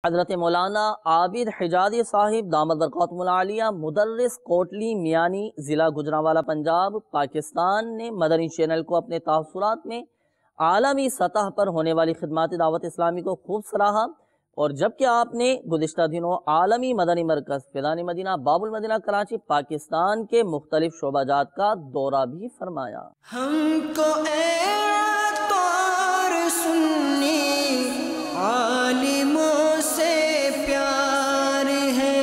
حضرت مولانا عابد حجازی صاحب دامت برکاتہم العالیہ مدرس کوٹلی میانی ضلع گجرانوالہ پنجاب پاکستان نے مدنی چینل کو اپنے تاثرات میں عالمی سطح پر ہونے والی خدمات دعوت اسلامی کو خوب سراہا، اور جبکہ آپ نے گزشتہ دنوں عالمی مدنی مرکز فیضان مدینہ باب المدینہ کراچی پاکستان کے مختلف شعبہ جات کا دورہ بھی فرمایا۔ ہم کو اے عطار سنی عالموں سے پیار ہے،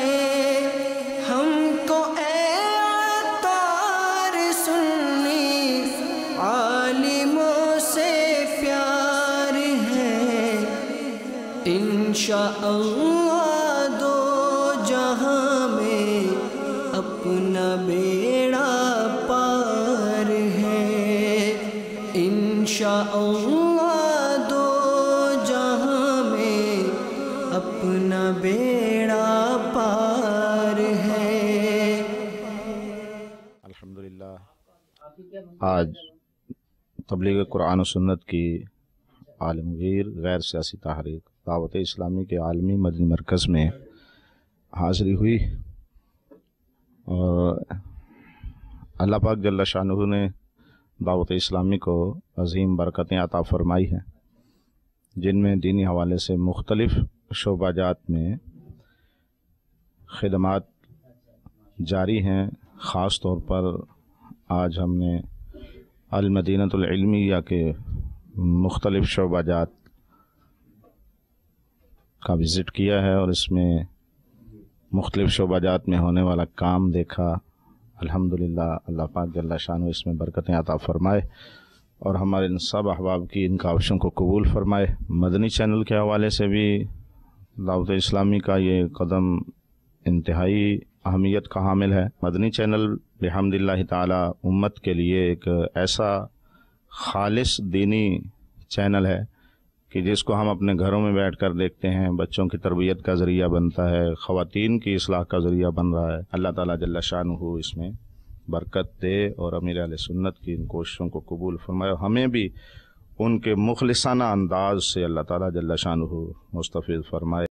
ہم کو اے عطار سنی عالموں سے پیار ہے، انشاءاللہ دو جہاں میں اپنا بیڑا پار ہے، انشاءاللہ دو جہاں میں اپنا بیڑا پار ہے۔ الحمدللہ آج تبلیغ قرآن و سنت کی عالمگیر غیر سیاسی تحریک دعوت اسلامی کے عالمی مدنی مرکز میں حاضری ہوئی، اور اللہ پاک جل شانہ نے دعوت اسلامی کو عظیم برکتیں عطا فرمائی ہیں، جن میں دینی حوالے سے مختلف شعبہ جات میں خدمات جاری ہیں۔ خاص طور پر آج ہم نے المدینۃ العلمیہ کے مختلف شعبہ جات کا وزٹ کیا ہے، اور اس میں مختلف شعبہ جات میں ہونے والا کام دیکھا۔ الحمدللہ اللہ پاک جل شانہ اس میں برکتیں عطا فرمائے، اور ہمارے ان سب احباب کی ان کاوشوں کو قبول فرمائے۔ مدنی چینل کے حوالے سے بھی دعوت اسلامی کا یہ قدم انتہائی اہمیت کا حامل ہے۔ مدنی چینل بحمد اللہ تعالی امت کے لیے ایک ایسا خالص دینی چینل ہے کہ جس کو ہم اپنے گھروں میں بیٹھ کر دیکھتے ہیں، بچوں کی تربیت کا ذریعہ بنتا ہے، خواتین کی اصلاح کا ذریعہ بن رہا ہے۔ اللہ تعالیٰ جل شانہ اس میں برکت دے، اور امیر اہل سنت کی ان کوششوں کو قبول فرمائے، اور ہمیں بھی ان کے مخلصانہ انداز سے اللہ تعالیٰ جل شانہ مستفید فرمائے۔